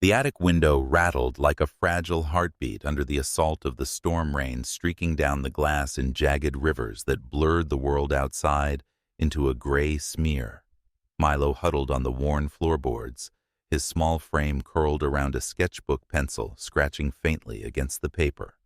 The attic window rattled like a fragile heartbeat under the assault of the storm rain streaking down the glass in jagged rivers that blurred the world outside into a gray smear. Milo huddled on the worn floorboards, his small frame curled around a sketchbook pencil scratching faintly against the paper.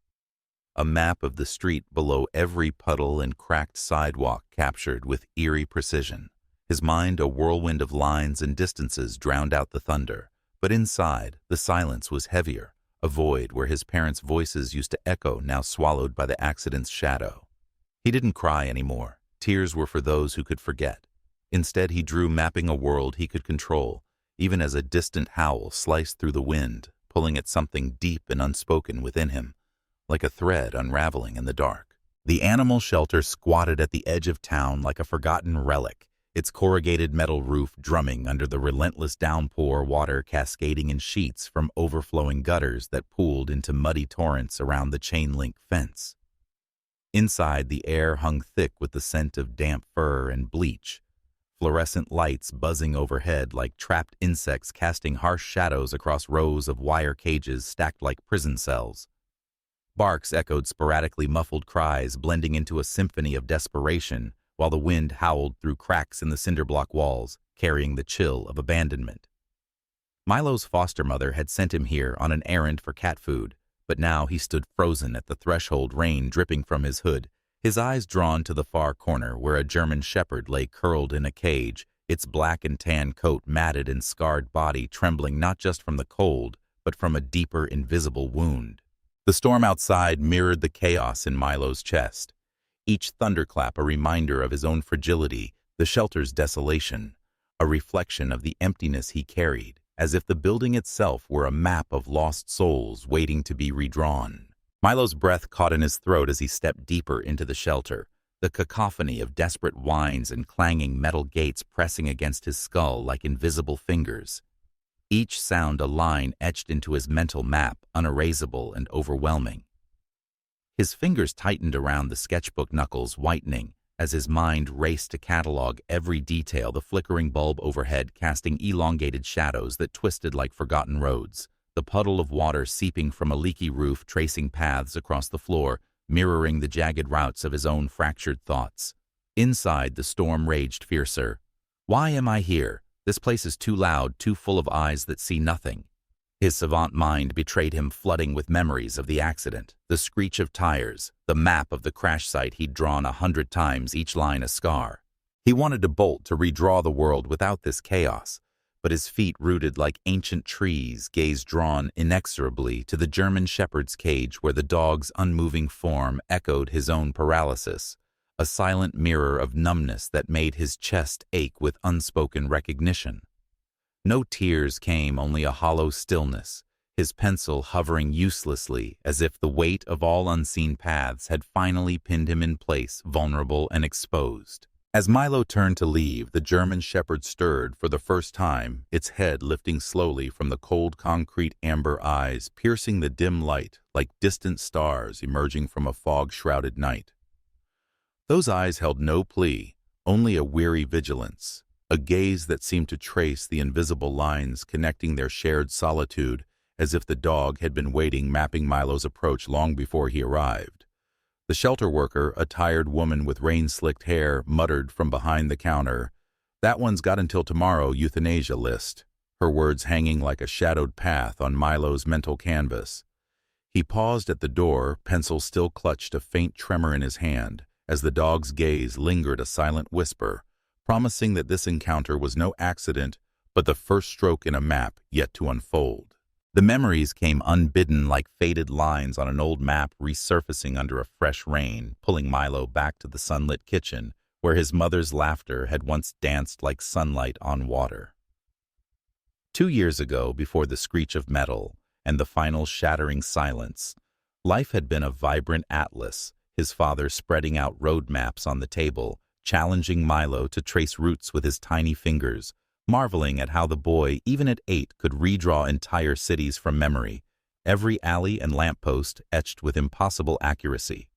A map of the street below every puddle and cracked sidewalk captured with eerie precision. His mind a whirlwind of lines and distances drowned out the thunder. But inside, the silence was heavier, a void where his parents' voices used to echo, now swallowed by the accident's shadow. He didn't cry anymore. Tears were for those who could forget. Instead, he drew mapping a world he could control, even as a distant howl sliced through the wind, pulling at something deep and unspoken within him, like a thread unraveling in the dark. The animal shelter squatted at the edge of town like a forgotten relic, its corrugated metal roof drumming under the relentless downpour, water cascading in sheets from overflowing gutters that pooled into muddy torrents around the chain-link fence. Inside, the air hung thick with the scent of damp fur and bleach, fluorescent lights buzzing overhead like trapped insects casting harsh shadows across rows of wire cages stacked like prison cells. Barks echoed sporadically muffled cries blending into a symphony of desperation, while the wind howled through cracks in the cinder-block walls, carrying the chill of abandonment. Milo's foster mother had sent him here on an errand for cat food, but now he stood frozen at the threshold, rain dripping from his hood, his eyes drawn to the far corner where a German shepherd lay curled in a cage, its black and tan coat matted and scarred body trembling not just from the cold, but from a deeper, invisible wound. The storm outside mirrored the chaos in Milo's chest. Each thunderclap a reminder of his own fragility, the shelter's desolation, a reflection of the emptiness he carried, as if the building itself were a map of lost souls waiting to be redrawn. Milo's breath caught in his throat as he stepped deeper into the shelter, the cacophony of desperate whines and clanging metal gates pressing against his skull like invisible fingers. Each sound a line etched into his mental map, unerasable and overwhelming. His fingers tightened around the sketchbook knuckles, whitening, as his mind raced to catalog every detail, the flickering bulb overhead casting elongated shadows that twisted like forgotten roads, the puddle of water seeping from a leaky roof tracing paths across the floor, mirroring the jagged routes of his own fractured thoughts. Inside, the storm raged fiercer. Why am I here? This place is too loud, too full of eyes that see nothing. His savant mind betrayed him, flooding with memories of the accident, the screech of tires, the map of the crash site he'd drawn 100 times, each line a scar. He wanted to bolt, to redraw the world without this chaos, but his feet, rooted like ancient trees, gaze drawn inexorably to the German shepherd's cage where the dog's unmoving form echoed his own paralysis, a silent mirror of numbness that made his chest ache with unspoken recognition. No tears came, only a hollow stillness, his pencil hovering uselessly as if the weight of all unseen paths had finally pinned him in place, vulnerable and exposed. As Milo turned to leave, the German shepherd stirred for the first time, its head lifting slowly from the cold concrete amber eyes, piercing the dim light like distant stars emerging from a fog-shrouded night. Those eyes held no plea, only a weary vigilance. A gaze that seemed to trace the invisible lines connecting their shared solitude, as if the dog had been waiting, mapping Milo's approach long before he arrived. The shelter worker, a tired woman with rain-slicked hair, muttered from behind the counter, "That one's got until tomorrow euthanasia list," her words hanging like a shadowed path on Milo's mental canvas. He paused at the door, pencil still clutched a faint tremor in his hand, as the dog's gaze lingered, a silent whisper, promising that this encounter was no accident, but the first stroke in a map yet to unfold. The memories came unbidden like faded lines on an old map resurfacing under a fresh rain, pulling Milo back to the sunlit kitchen, where his mother's laughter had once danced like sunlight on water. 2 years ago, before the screech of metal and the final shattering silence, life had been a vibrant atlas, his father spreading out road maps on the table, challenging Milo to trace routes with his tiny fingers, marveling at how the boy, even at 8, could redraw entire cities from memory, every alley and lamppost etched with impossible accuracy.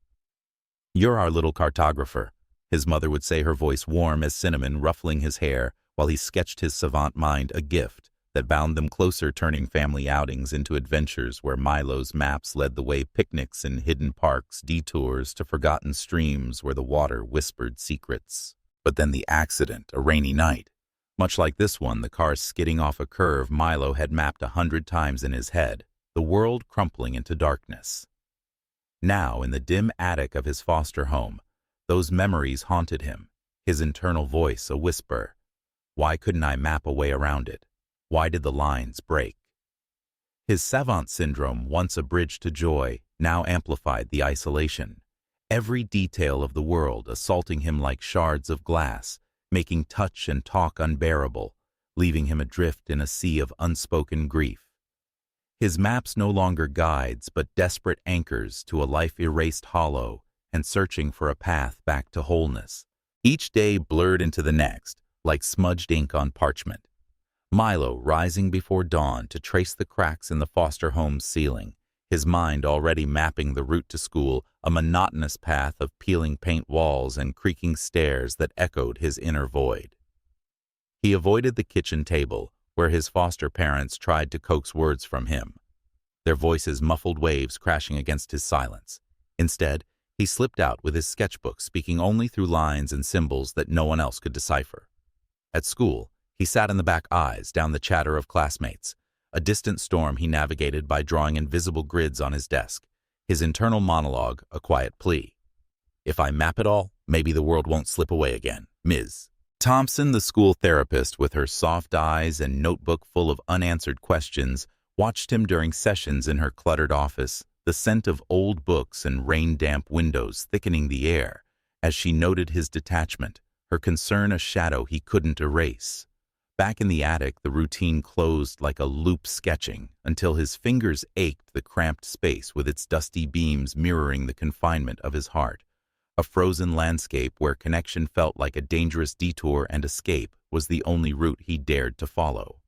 "You're our little cartographer," his mother would say, her voice warm as cinnamon, ruffling his hair while he sketched his savant mind, a gift, that bound them closer, turning family outings into adventures where Milo's maps led the way, picnics in hidden parks, detours to forgotten streams where the water whispered secrets. But then the accident, a rainy night. Much like this one, the car skidding off a curve Milo had mapped 100 times in his head, the world crumpling into darkness. Now, in the dim attic of his foster home, those memories haunted him, his internal voice a whisper. Why couldn't I map a way around it? Why did the lines break? His savant syndrome, once a bridge to joy, now amplified the isolation. Every detail of the world assaulting him like shards of glass, making touch and talk unbearable, leaving him adrift in a sea of unspoken grief. His maps no longer guides, but desperate anchors to a life erased hollow and searching for a path back to wholeness. Each day blurred into the next, like smudged ink on parchment. Milo rising before dawn to trace the cracks in the foster home's ceiling, his mind already mapping the route to school, a monotonous path of peeling paint walls and creaking stairs that echoed his inner void. He avoided the kitchen table, where his foster parents tried to coax words from him, their voices muffled waves crashing against his silence. Instead, he slipped out with his sketchbook, speaking only through lines and symbols that no one else could decipher. At school, he sat in the back aisles, down the chatter of classmates, a distant storm he navigated by drawing invisible grids on his desk, his internal monologue a quiet plea. If I map it all, maybe the world won't slip away again. Ms. Thompson, the school therapist, with her soft eyes and notebook full of unanswered questions, watched him during sessions in her cluttered office, the scent of old books and rain-damp windows thickening the air, as she noted his detachment, her concern a shadow he couldn't erase. Back in the attic, the routine closed like a loop sketching, until his fingers ached the cramped space with its dusty beams mirroring the confinement of his heart. A frozen landscape where connection felt like a dangerous detour and escape was the only route he dared to follow.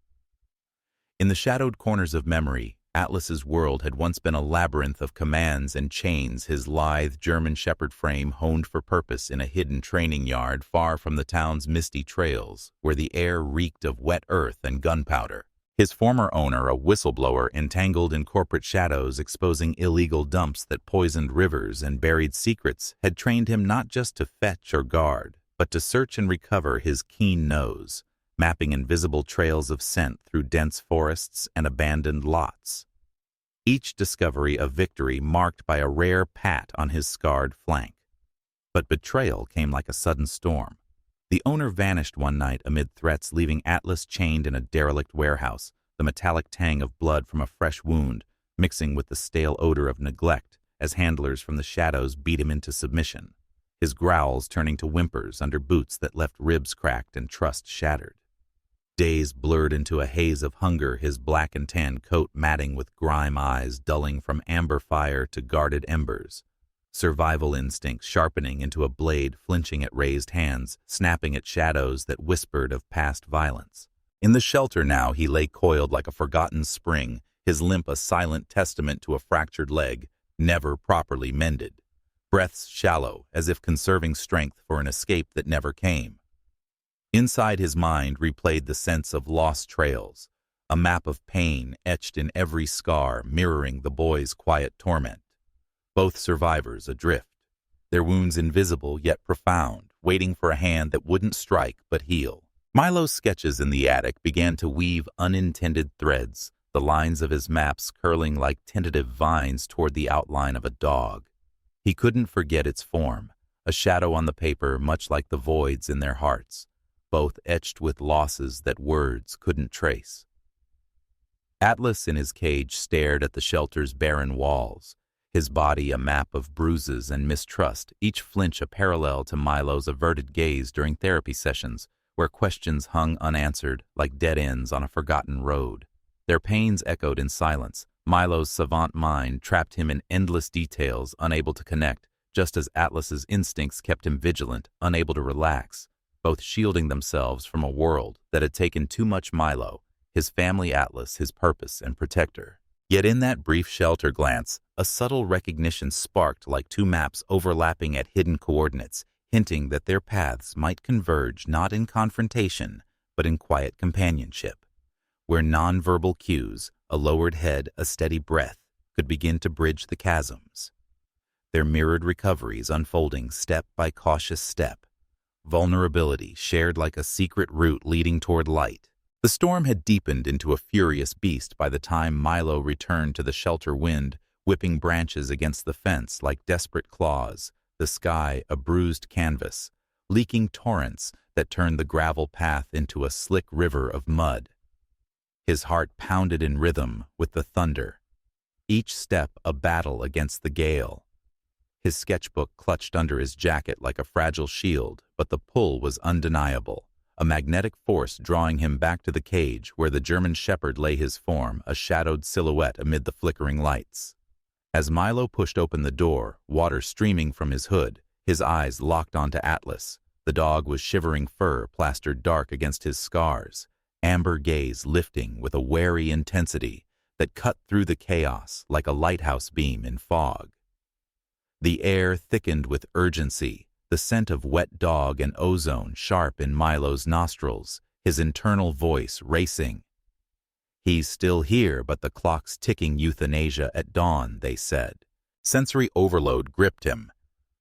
In the shadowed corners of memory, Atlas's world had once been a labyrinth of commands and chains, his lithe German shepherd frame honed for purpose in a hidden training yard far from the town's misty trails, where the air reeked of wet earth and gunpowder. His former owner, a whistleblower entangled in corporate shadows exposing illegal dumps that poisoned rivers and buried secrets, had trained him not just to fetch or guard, but to search and recover his keen nose, mapping invisible trails of scent through dense forests and abandoned lots. Each discovery a victory marked by a rare pat on his scarred flank. But betrayal came like a sudden storm. The owner vanished one night amid threats, leaving Atlas chained in a derelict warehouse, the metallic tang of blood from a fresh wound mixing with the stale odor of neglect as handlers from the shadows beat him into submission, his growls turning to whimpers under boots that left ribs cracked and trust shattered. Days blurred into a haze of hunger, his black and tan coat matting with grime eyes dulling from amber fire to guarded embers. Survival instincts sharpening into a blade, flinching at raised hands, snapping at shadows that whispered of past violence. In the shelter now he lay coiled like a forgotten spring, his limp a silent testament to a fractured leg, never properly mended. Breaths shallow, as if conserving strength for an escape that never came. Inside his mind replayed the sense of lost trails, a map of pain etched in every scar mirroring the boy's quiet torment. Both survivors adrift, their wounds invisible yet profound, waiting for a hand that wouldn't strike but heal. Milo's sketches in the attic began to weave unintended threads, the lines of his maps curling like tentative vines toward the outline of a dog. He couldn't forget its form, a shadow on the paper much like the voids in their hearts, both etched with losses that words couldn't trace. Atlas in his cage stared at the shelter's barren walls, his body a map of bruises and mistrust, each flinch a parallel to Milo's averted gaze during therapy sessions, where questions hung unanswered like dead ends on a forgotten road. Their pains echoed in silence. Milo's savant mind trapped him in endless details, unable to connect, just as Atlas's instincts kept him vigilant, unable to relax, both shielding themselves from a world that had taken too much Milo, his family Atlas, his purpose and protector. Yet in that brief shelter glance, a subtle recognition sparked like two maps overlapping at hidden coordinates, hinting that their paths might converge not in confrontation, but in quiet companionship. where nonverbal cues, a lowered head, a steady breath, could begin to bridge the chasms. Their mirrored recoveries unfolding step by cautious step, vulnerability shared like a secret route leading toward light. The storm had deepened into a furious beast by the time Milo returned to the shelter, wind whipping branches against the fence like desperate claws, the sky a bruised canvas, leaking torrents that turned the gravel path into a slick river of mud. His heart pounded in rhythm with the thunder, each step a battle against the gale. His sketchbook clutched under his jacket like a fragile shield, but the pull was undeniable, a magnetic force drawing him back to the cage where the German shepherd lay, his form a shadowed silhouette amid the flickering lights. As Milo pushed open the door, water streaming from his hood, his eyes locked onto Atlas. The dog was shivering fur plastered dark against his scars, amber gaze lifting with a wary intensity that cut through the chaos like a lighthouse beam in fog. The air thickened with urgency, the scent of wet dog and ozone sharp in Milo's nostrils, his internal voice racing. He's still here, but the clock's ticking, euthanasia at dawn, they said. Sensory overload gripped him,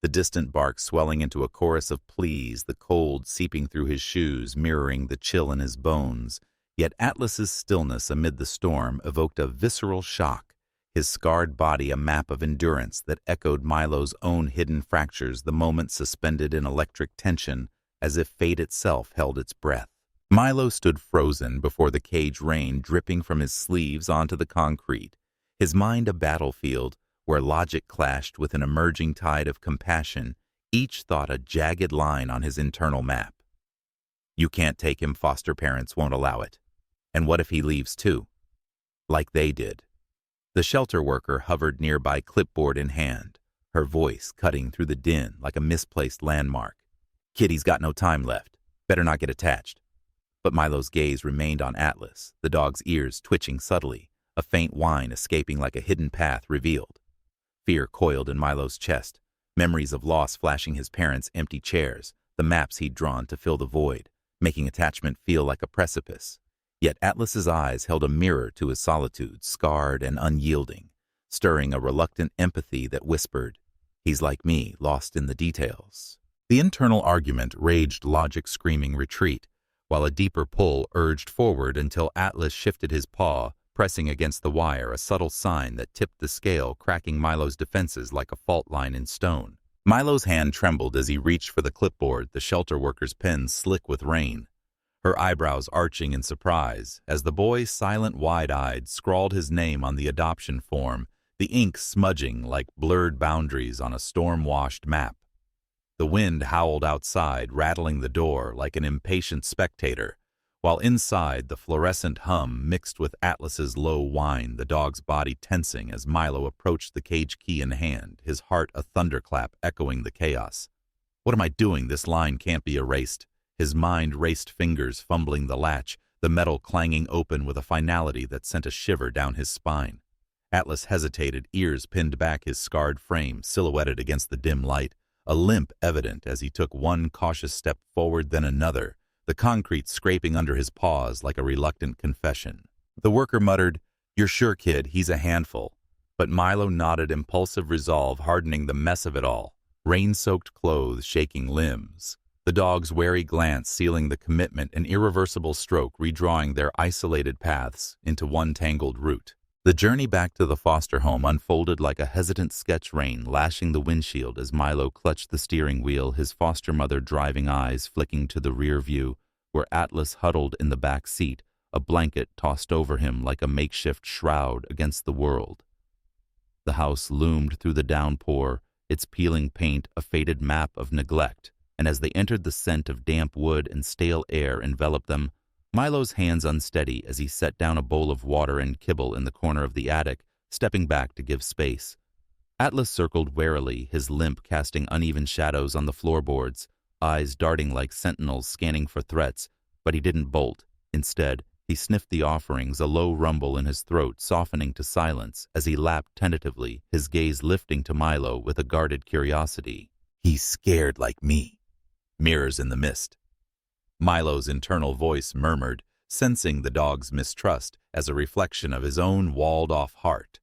the distant bark swelling into a chorus of pleas, the cold seeping through his shoes, mirroring the chill in his bones. Yet Atlas's stillness amid the storm evoked a visceral shock, his scarred body a map of endurance that echoed Milo's own hidden fractures, the moment suspended in electric tension, as if fate itself held its breath. Milo stood frozen before the cage, rain dripping from his sleeves onto the concrete, his mind a battlefield where logic clashed with an emerging tide of compassion, each thought a jagged line on his internal map. You can't take him, foster parents won't allow it. And what if he leaves too? Like they did. The shelter worker hovered nearby, clipboard in hand, her voice cutting through the din like a misplaced landmark. Kid, he's got no time left. Better not get attached. But Milo's gaze remained on Atlas, the dog's ears twitching subtly, a faint whine escaping like a hidden path revealed. Fear coiled in Milo's chest, memories of loss flashing, his parents' empty chairs, the maps he'd drawn to fill the void, making attachment feel like a precipice. Yet Atlas's eyes held a mirror to his solitude, scarred and unyielding, stirring a reluctant empathy that whispered, "He's like me, lost in the details." The internal argument raged, logic screaming retreat, while a deeper pull urged forward until Atlas shifted his paw, pressing against the wire, a subtle sign that tipped the scale, cracking Milo's defenses like a fault line in stone. Milo's hand trembled as he reached for the clipboard, the shelter worker's pen slick with rain, her eyebrows arching in surprise, as the boy, silent, wide-eyed, scrawled his name on the adoption form, the ink smudging like blurred boundaries on a storm-washed map. The wind howled outside, rattling the door like an impatient spectator, while inside the fluorescent hum mixed with Atlas's low whine, the dog's body tensing as Milo approached the cage, key in hand, his heart a thunderclap echoing the chaos. What am I doing? This line can't be erased. His mind raced, fingers fumbling the latch, the metal clanging open with a finality that sent a shiver down his spine. Atlas hesitated, ears pinned back, his scarred frame silhouetted against the dim light, a limp evident as he took one cautious step forward, then another, the concrete scraping under his paws like a reluctant confession. The worker muttered, "You're sure, kid, he's a handful." But Milo nodded, impulsive resolve hardening the mess of it all, rain-soaked clothes, shaking limbs. The dog's wary glance sealing the commitment, an irreversible stroke redrawing their isolated paths into one tangled route. The journey back to the foster home unfolded like a hesitant sketch, rain lashing the windshield as Milo clutched the steering wheel, his foster mother driving eyes flicking to the rear view, where Atlas huddled in the back seat, a blanket tossed over him like a makeshift shroud against the world. The house loomed through the downpour, its peeling paint a faded map of neglect, and as they entered, the scent of damp wood and stale air enveloped them, Milo's hands unsteady as he set down a bowl of water and kibble in the corner of the attic, stepping back to give space. Atlas circled warily, his limp casting uneven shadows on the floorboards, eyes darting like sentinels scanning for threats, but he didn't bolt. Instead, he sniffed the offerings, a low rumble in his throat softening to silence as he lapped tentatively, his gaze lifting to Milo with a guarded curiosity. "He's scared like me." Mirrors in the mist. Milo's internal voice murmured, sensing the dog's mistrust as a reflection of his own walled-off heart,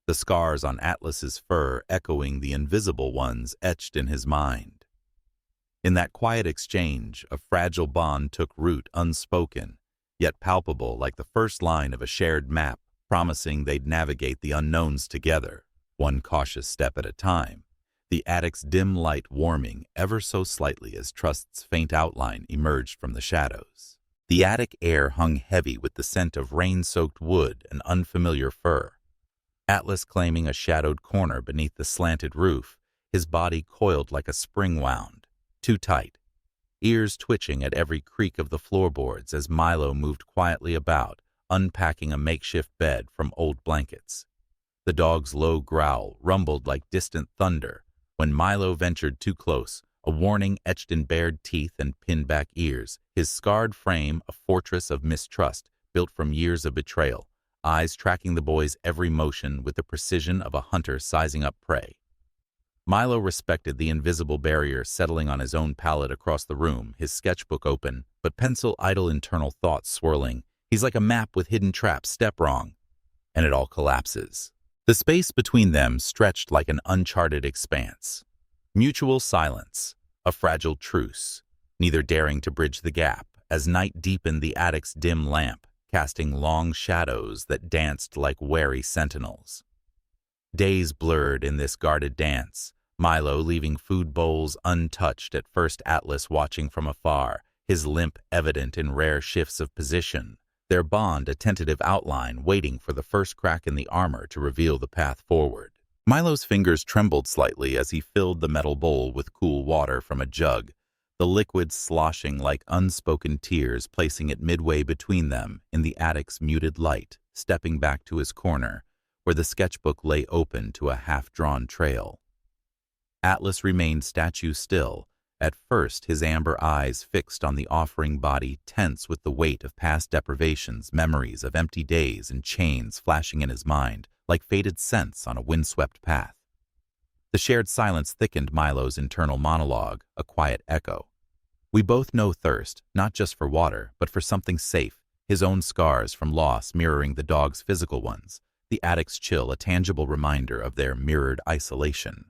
the scars on Atlas's fur echoing the invisible ones etched in his mind. In that quiet exchange, a fragile bond took root, unspoken, yet palpable like the first line of a shared map, promising they'd navigate the unknowns together, one cautious step at a time, the attic's dim light warming ever so slightly as Trust's faint outline emerged from the shadows. The attic air hung heavy with the scent of rain-soaked wood and unfamiliar fur. Atlas claiming a shadowed corner beneath the slanted roof, his body coiled like a spring wound, too tight, ears twitching at every creak of the floorboards as Milo moved quietly about, unpacking a makeshift bed from old blankets. The dog's low growl rumbled like distant thunder when Milo ventured too close, a warning etched in bared teeth and pinned-back ears, his scarred frame a fortress of mistrust built from years of betrayal, eyes tracking the boy's every motion with the precision of a hunter sizing up prey. Milo respected the invisible barrier settling on his own pallet across the room, his sketchbook open, but pencil idle, internal thoughts swirling. He's like a map with hidden traps, step wrong, and it all collapses. The space between them stretched like an uncharted expanse. Mutual silence, a fragile truce, neither daring to bridge the gap, as night deepened the attic's dim lamp, casting long shadows that danced like wary sentinels. Days blurred in this guarded dance, Milo leaving food bowls untouched, at first Atlas watching from afar, his limp evident in rare shifts of position, their bond a tentative outline waiting for the first crack in the armor to reveal the path forward. Milo's fingers trembled slightly as he filled the metal bowl with cool water from a jug, the liquid sloshing like unspoken tears, placing it midway between them in the attic's muted light, stepping back to his corner, where the sketchbook lay open to a half-drawn trail. Atlas remained statue still, at first his amber eyes fixed on the offering body, tense with the weight of past deprivations, memories of empty days and chains flashing in his mind, like faded scents on a windswept path. The shared silence thickened Milo's internal monologue, a quiet echo. We both know thirst, not just for water, but for something safe, his own scars from loss mirroring the dog's physical ones, the attic's chill a tangible reminder of their mirrored isolation.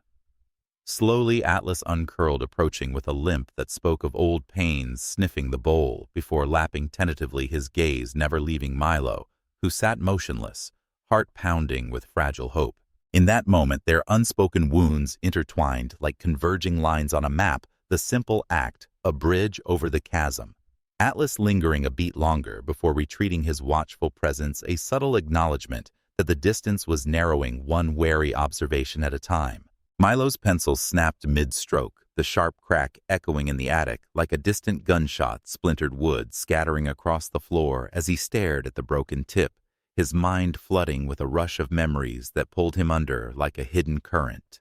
Slowly Atlas uncurled, approaching with a limp that spoke of old pains, sniffing the bowl, before lapping tentatively, his gaze never leaving Milo, who sat motionless, heart pounding with fragile hope. In that moment, their unspoken wounds intertwined like converging lines on a map, the simple act, a bridge over the chasm. Atlas lingering a beat longer before retreating, his watchful presence a subtle acknowledgement that the distance was narrowing, one wary observation at a time. Milo's pencil snapped mid-stroke, the sharp crack echoing in the attic like a distant gunshot, splintered wood scattering across the floor as he stared at the broken tip, his mind flooding with a rush of memories that pulled him under like a hidden current.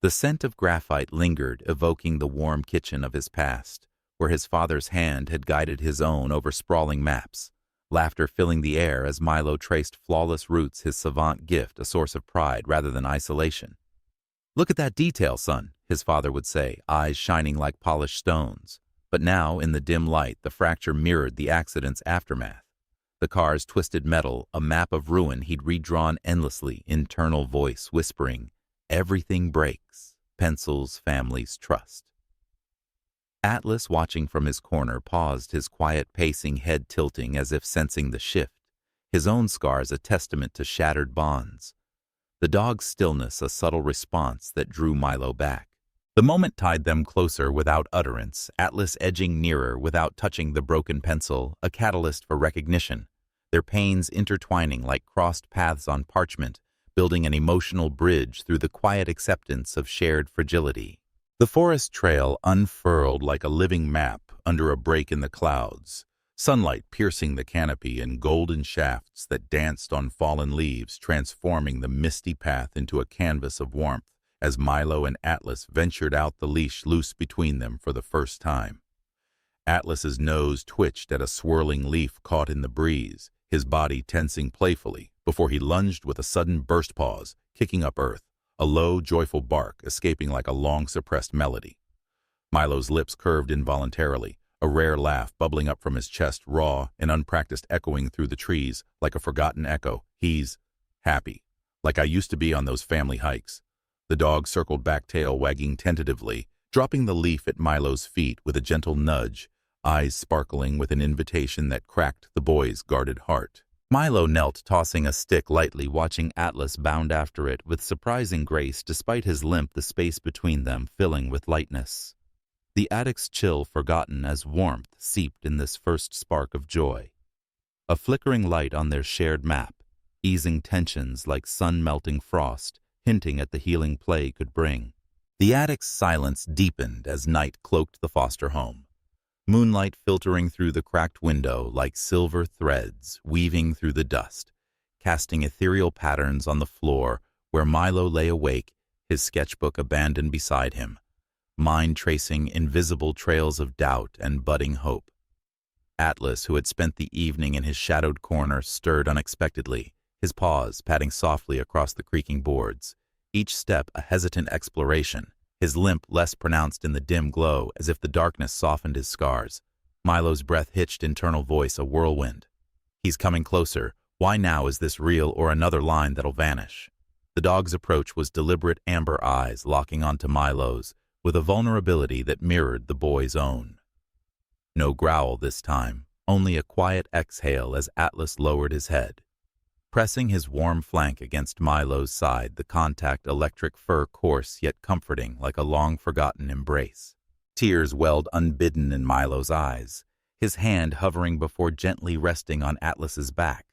The scent of graphite lingered, evoking the warm kitchen of his past, where his father's hand had guided his own over sprawling maps, laughter filling the air as Milo traced flawless routes, his savant gift a source of pride rather than isolation. "Look at that detail, son," his father would say, eyes shining like polished stones. But now, in the dim light, the fracture mirrored the accident's aftermath. The car's twisted metal, a map of ruin he'd redrawn endlessly, internal voice whispering, "Everything breaks, pencils, families, trust." Atlas, watching from his corner, paused, his quiet pacing, head tilting as if sensing the shift, his own scars a testament to shattered bonds. The dog's stillness a subtle response that drew Milo back. The moment tied them closer without utterance, Atlas edging nearer without touching the broken pencil, a catalyst for recognition, their pains intertwining like crossed paths on parchment, building an emotional bridge through the quiet acceptance of shared fragility. The forest trail unfurled like a living map under a break in the clouds, sunlight piercing the canopy in golden shafts that danced on fallen leaves, transforming the misty path into a canvas of warmth as Milo and Atlas ventured out, the leash loose between them for the first time. Atlas's nose twitched at a swirling leaf caught in the breeze, his body tensing playfully before he lunged with a sudden burst pause, kicking up earth, a low, joyful bark escaping like a long-suppressed melody. Milo's lips curved involuntarily, a rare laugh bubbling up from his chest, raw and unpracticed, echoing through the trees like a forgotten echo. He's happy, like I used to be on those family hikes. The dog circled back, tail wagging tentatively, dropping the leaf at Milo's feet with a gentle nudge, eyes sparkling with an invitation that cracked the boy's guarded heart. Milo knelt, tossing a stick lightly, watching Atlas bound after it with surprising grace despite his limp, the space between them filling with lightness. The attic's chill forgotten as warmth seeped in this first spark of joy. A flickering light on their shared map, easing tensions like sun-melting frost, hinting at the healing play could bring. The attic's silence deepened as night cloaked the foster home. Moonlight filtering through the cracked window like silver threads weaving through the dust, casting ethereal patterns on the floor where Milo lay awake, his sketchbook abandoned beside him, mind tracing invisible trails of doubt and budding hope. Atlas, who had spent the evening in his shadowed corner, stirred unexpectedly, his paws patting softly across the creaking boards, each step a hesitant exploration, his limp less pronounced in the dim glow as if the darkness softened his scars. Milo's breath-hitched internal voice a whirlwind. He's coming closer. Why now? Is this real or another line that'll vanish? The dog's approach was deliberate, amber eyes locking onto Milo's with a vulnerability that mirrored the boy's own. No growl this time, only a quiet exhale as Atlas lowered his head. Pressing his warm flank against Milo's side, the contact electric fur coarse yet comforting like a long-forgotten embrace. Tears welled unbidden in Milo's eyes, his hand hovering before gently resting on Atlas's back,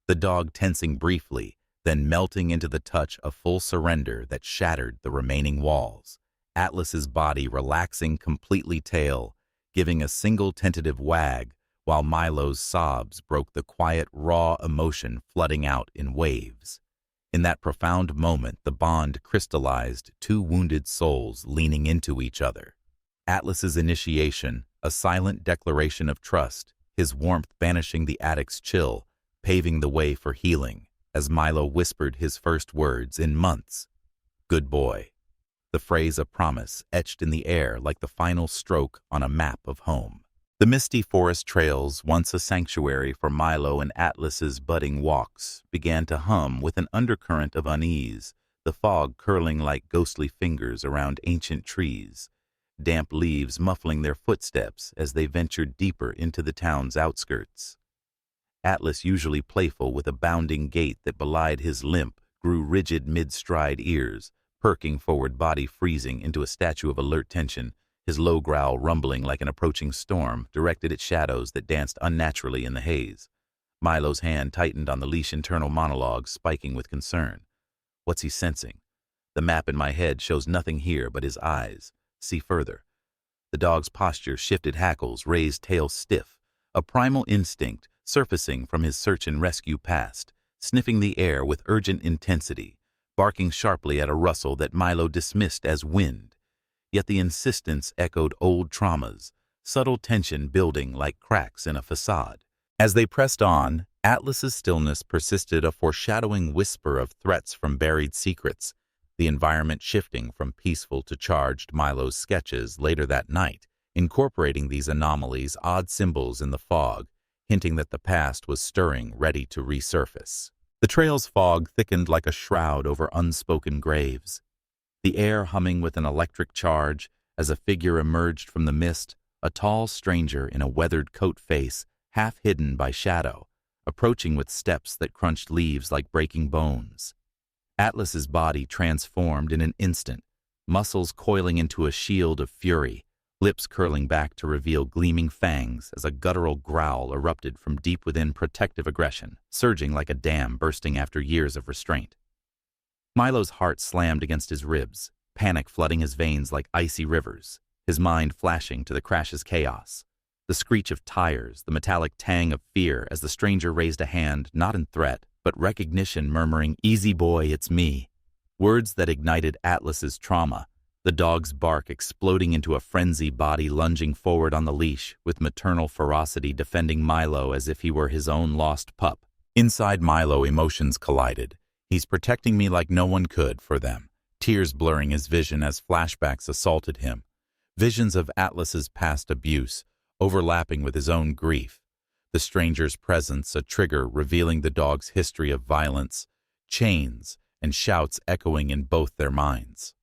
the dog tensing briefly, then melting into the touch of full surrender that shattered the remaining walls. Atlas's body relaxing completely, tail giving a single tentative wag, while Milo's sobs broke the quiet, raw emotion flooding out in waves. In that profound moment, the bond crystallized, two wounded souls leaning into each other. Atlas's initiation, a silent declaration of trust, his warmth banishing the attic's chill, paving the way for healing, as Milo whispered his first words in months. "Good boy." The phrase a promise etched in the air like the final stroke on a map of home. The misty forest trails, once a sanctuary for Milo and Atlas's budding walks, began to hum with an undercurrent of unease, the fog curling like ghostly fingers around ancient trees, damp leaves muffling their footsteps as they ventured deeper into the town's outskirts. Atlas, usually playful with a bounding gait that belied his limp, grew rigid mid-stride, ears perking forward, body freezing into a statue of alert tension, his low growl rumbling like an approaching storm directed at shadows that danced unnaturally in the haze. Milo's hand tightened on the leash, internal monologue spiking with concern. What's he sensing? The map in my head shows nothing here but his eyes. See further. The dog's posture shifted, hackles raised, tail stiff, a primal instinct surfacing from his search and rescue past, sniffing the air with urgent intensity, barking sharply at a rustle that Milo dismissed as wind. Yet the insistence echoed old traumas, subtle tension building like cracks in a facade. As they pressed on, Atlas's stillness persisted, a foreshadowing whisper of threats from buried secrets, the environment shifting from peaceful to charged. Milo's sketches later that night, incorporating these anomalies, odd symbols in the fog, hinting that the past was stirring, ready to resurface. The trail's fog thickened like a shroud over unspoken graves, the air humming with an electric charge as a figure emerged from the mist, a tall stranger in a weathered coat face, half hidden by shadow, approaching with steps that crunched leaves like breaking bones. Atlas's body transformed in an instant, muscles coiling into a shield of fury, lips curling back to reveal gleaming fangs as a guttural growl erupted from deep within, protective aggression, surging like a dam bursting after years of restraint. Milo's heart slammed against his ribs, panic flooding his veins like icy rivers, his mind flashing to the crash's chaos. The screech of tires, the metallic tang of fear as the stranger raised a hand, not in threat, but recognition, murmuring, "Easy boy, it's me." Words that ignited Atlas's trauma, the dog's bark exploding into a frenzy, body lunging forward on the leash, with maternal ferocity defending Milo as if he were his own lost pup. Inside Milo, emotions collided. He's protecting me like no one could for them, tears blurring his vision as flashbacks assaulted him. Visions of Atlas's past abuse, overlapping with his own grief. The stranger's presence a trigger revealing the dog's history of violence, chains, and shouts echoing in both their minds.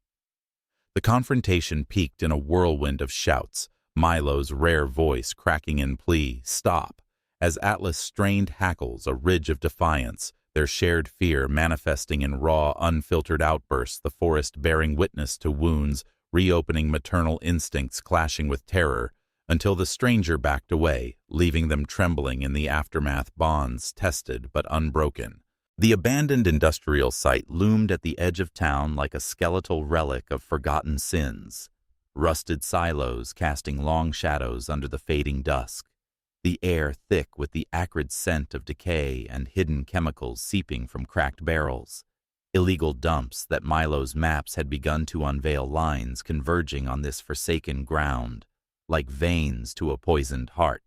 The confrontation peaked in a whirlwind of shouts, Milo's rare voice cracking in plea, "Stop!" as Atlas strained hackles, a ridge of defiance, their shared fear manifesting in raw, unfiltered outbursts, the forest bearing witness to wounds, reopening maternal instincts clashing with terror, until the stranger backed away, leaving them trembling in the aftermath, bonds tested but unbroken. The abandoned industrial site loomed at the edge of town like a skeletal relic of forgotten sins, rusted silos casting long shadows under the fading dusk, the air thick with the acrid scent of decay and hidden chemicals seeping from cracked barrels, illegal dumps that Milo's maps had begun to unveil lines converging on this forsaken ground, like veins to a poisoned heart.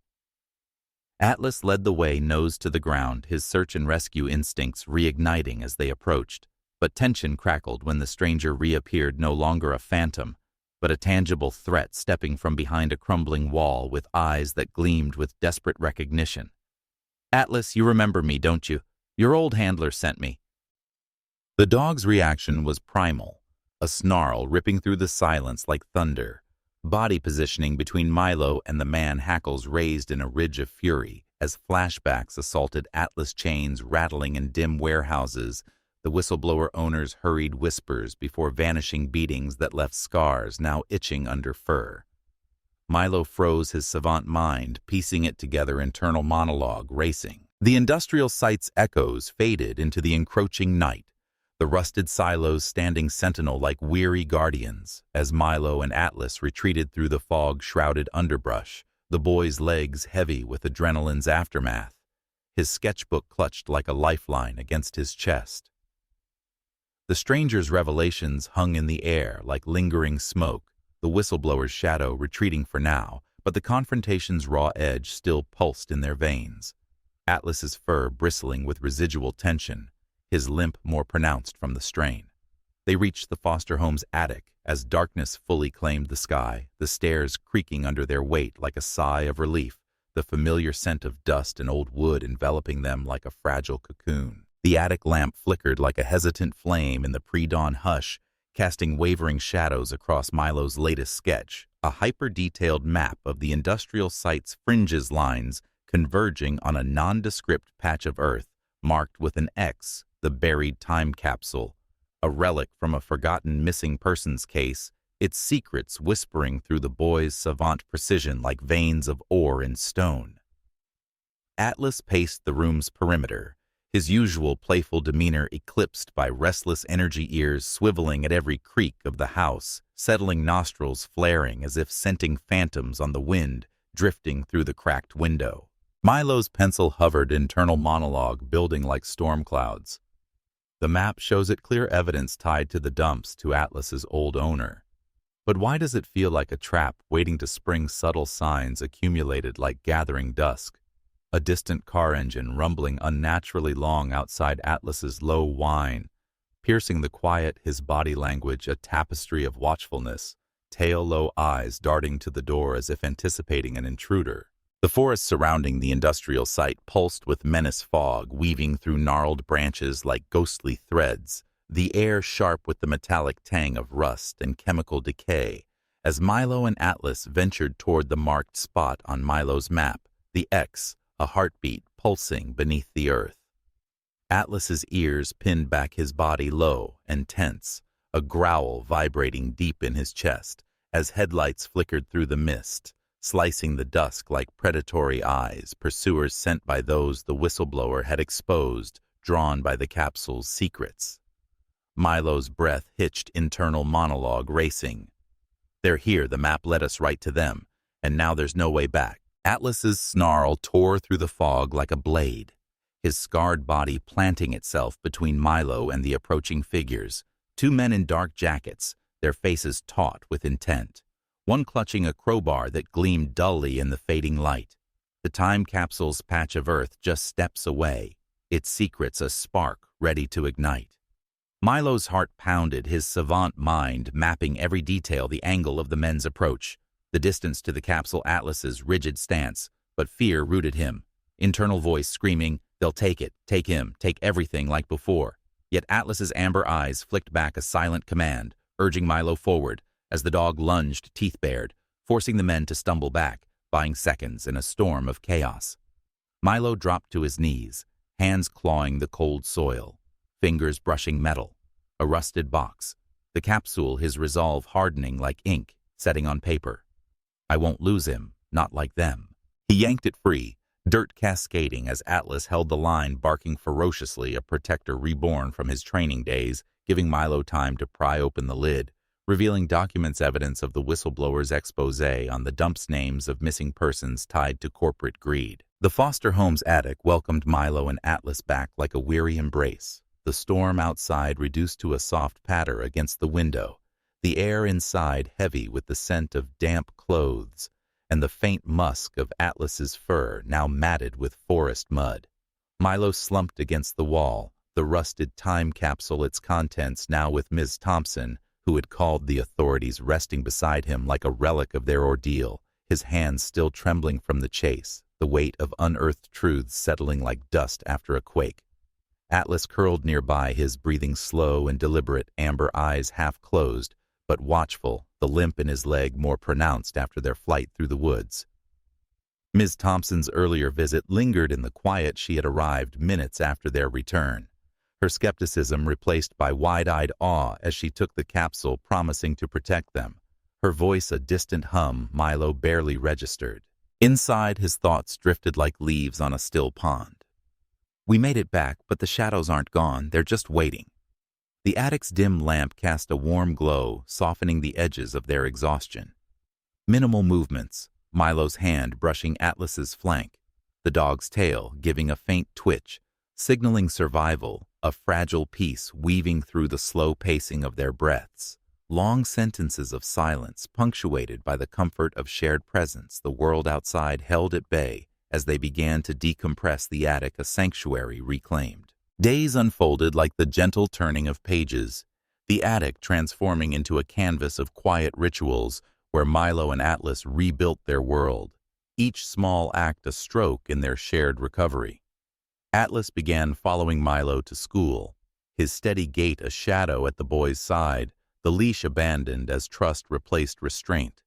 Atlas led the way, nose to the ground, his search and rescue instincts reigniting as they approached, but tension crackled when the stranger reappeared, no longer a phantom, but a tangible threat stepping from behind a crumbling wall with eyes that gleamed with desperate recognition. "Atlas, you remember me, don't you? Your old handler sent me." The dog's reaction was primal, a snarl ripping through the silence like thunder. Body positioning between Milo and the man, hackles raised in a ridge of fury as flashbacks assaulted Atlas, chains rattling in dim warehouses, the whistleblower owner's hurried whispers before vanishing beatings that left scars now itching under fur. Milo froze, his savant mind piecing it together, internal monologue racing. The industrial site's echoes faded into the encroaching night, the rusted silos standing sentinel like weary guardians as Milo and Atlas retreated through the fog-shrouded underbrush, the boy's legs heavy with adrenaline's aftermath, his sketchbook clutched like a lifeline against his chest. The stranger's revelations hung in the air like lingering smoke, the whistleblower's shadow retreating for now, but the confrontation's raw edge still pulsed in their veins. Atlas's fur bristling with residual tension, his limp more pronounced from the strain. They reached the foster home's attic as darkness fully claimed the sky, the stairs creaking under their weight like a sigh of relief, the familiar scent of dust and old wood enveloping them like a fragile cocoon. The attic lamp flickered like a hesitant flame in the pre-dawn hush, casting wavering shadows across Milo's latest sketch, a hyper-detailed map of the industrial site's fringes lines converging on a nondescript patch of earth marked with an X, the buried time capsule, a relic from a forgotten missing persons case, its secrets whispering through the boy's savant precision like veins of ore in stone. Atlas paced the room's perimeter, his usual playful demeanor eclipsed by restless energy, ears swiveling at every creak of the house, settling nostrils flaring as if scenting phantoms on the wind drifting through the cracked window. Milo's pencil hovered, internal monologue building like storm clouds. The map shows it clear evidence tied to the dumps to Atlas's old owner. But why does it feel like a trap waiting to spring, subtle signs accumulated like gathering dusk? A distant car engine rumbling unnaturally long outside Atlas's low whine, piercing the quiet, his body language a tapestry of watchfulness, tail-low eyes darting to the door as if anticipating an intruder. The forest surrounding the industrial site pulsed with menace, fog weaving through gnarled branches like ghostly threads, the air sharp with the metallic tang of rust and chemical decay, as Milo and Atlas ventured toward the marked spot on Milo's map, the X, a heartbeat pulsing beneath the earth. Atlas's ears pinned back, his body low and tense, a growl vibrating deep in his chest as headlights flickered through the mist, slicing the dusk like predatory eyes, pursuers sent by those the whistleblower had exposed, drawn by the capsule's secrets. Milo's breath hitched, internal monologue racing. "They're here, the map led us right to them, and now there's no way back." Atlas's snarl tore through the fog like a blade, his scarred body planting itself between Milo and the approaching figures, two men in dark jackets, their faces taut with intent, one clutching a crowbar that gleamed dully in the fading light. The time capsule's patch of earth just steps away, its secrets a spark ready to ignite. Milo's heart pounded, his savant mind mapping every detail, the angle of the men's approach. The distance to the capsule Atlas's rigid stance, but fear rooted him. Internal voice screaming, "They'll take it, take him, take everything like before." Yet Atlas's amber eyes flicked back a silent command, urging Milo forward as the dog lunged, teeth bared, forcing the men to stumble back, buying seconds in a storm of chaos. Milo dropped to his knees, hands clawing the cold soil, fingers brushing metal. A rusted box, the capsule, his resolve hardening like ink, setting on paper. I won't lose him, not like them. He yanked it free, dirt cascading as Atlas held the line, barking ferociously, a protector reborn from his training days, giving Milo time to pry open the lid, revealing documents evidence of the whistleblower's expose on the dump's names of missing persons tied to corporate greed. The Foster home's attic welcomed Milo and Atlas back like a weary embrace, the storm outside reduced to a soft patter against the window, the air inside heavy with the scent of damp clothes, and the faint musk of Atlas's fur now matted with forest mud. Milo slumped against the wall, the rusted time capsule, its contents now with Ms. Thompson, who had called the authorities, resting beside him like a relic of their ordeal, his hands still trembling from the chase, the weight of unearthed truths settling like dust after a quake. Atlas curled nearby, his breathing slow and deliberate, amber eyes half closed, but watchful, the limp in his leg more pronounced after their flight through the woods. Ms. Thompson's earlier visit lingered in the quiet she had arrived minutes after their return, her skepticism replaced by wide-eyed awe as she took the capsule, promising to protect them, her voice a distant hum Milo barely registered. Inside, his thoughts drifted like leaves on a still pond. We made it back, but the shadows aren't gone, they're just waiting. The attic's dim lamp cast a warm glow, softening the edges of their exhaustion. Minimal movements, Milo's hand brushing Atlas's flank, the dog's tail giving a faint twitch, signaling survival, a fragile peace weaving through the slow pacing of their breaths. Long sentences of silence punctuated by the comfort of shared presence the world outside held at bay as they began to decompress, the attic a sanctuary reclaimed. Days unfolded like the gentle turning of pages, the attic transforming into a canvas of quiet rituals where Milo and Atlas rebuilt their world, each small act a stroke in their shared recovery. Atlas began following Milo to school, his steady gait a shadow at the boy's side, the leash abandoned as trust replaced restraint.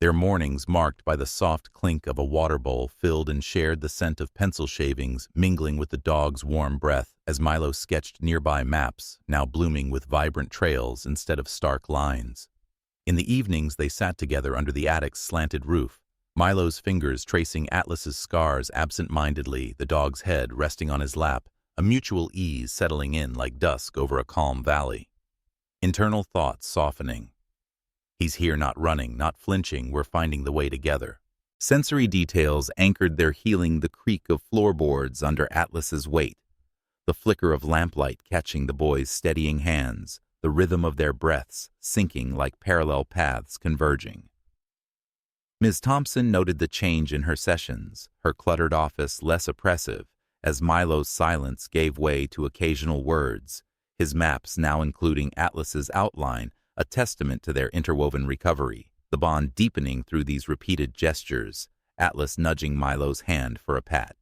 Their mornings marked by the soft clink of a water bowl filled and shared, the scent of pencil shavings mingling with the dog's warm breath as Milo sketched nearby maps, now blooming with vibrant trails instead of stark lines. In the evenings they sat together under the attic's slanted roof, Milo's fingers tracing Atlas's scars absent-mindedly, the dog's head resting on his lap, a mutual ease settling in like dusk over a calm valley. Internal thoughts softening. He's here, not running, not flinching, we're finding the way together. Sensory details anchored their healing, the creak of floorboards under Atlas's weight, the flicker of lamplight catching the boys' steadying hands, the rhythm of their breaths syncing like parallel paths converging. Ms. Thompson noted the change in her sessions, her cluttered office less oppressive, as Milo's silence gave way to occasional words, his maps now including Atlas's outline, a testament to their interwoven recovery, the bond deepening through these repeated gestures, Atlas nudging Milo's hand for a pat.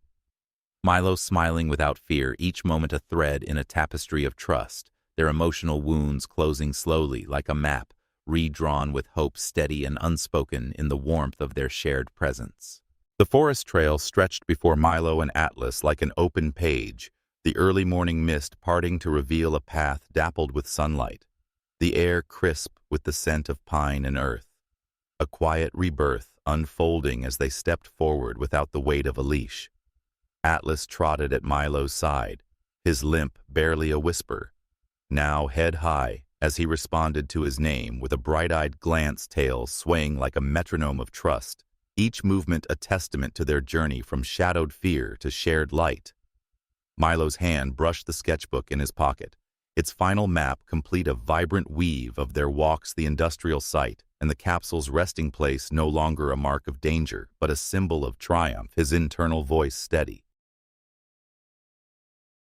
Milo smiling without fear, each moment a thread in a tapestry of trust, their emotional wounds closing slowly like a map, redrawn with hope steady and unspoken in the warmth of their shared presence. The forest trail stretched before Milo and Atlas like an open page, the early morning mist parting to reveal a path dappled with sunlight, the air crisp with the scent of pine and earth. A quiet rebirth unfolding as they stepped forward without the weight of a leash. Atlas trotted at Milo's side, his limp barely a whisper, now head high as he responded to his name with a bright-eyed glance, tail swaying like a metronome of trust, each movement a testament to their journey from shadowed fear to shared light. Milo's hand brushed the sketchbook in his pocket, its final map complete, a vibrant weave of their walks, the industrial site, and the capsule's resting place no longer a mark of danger, but a symbol of triumph, his internal voice steady.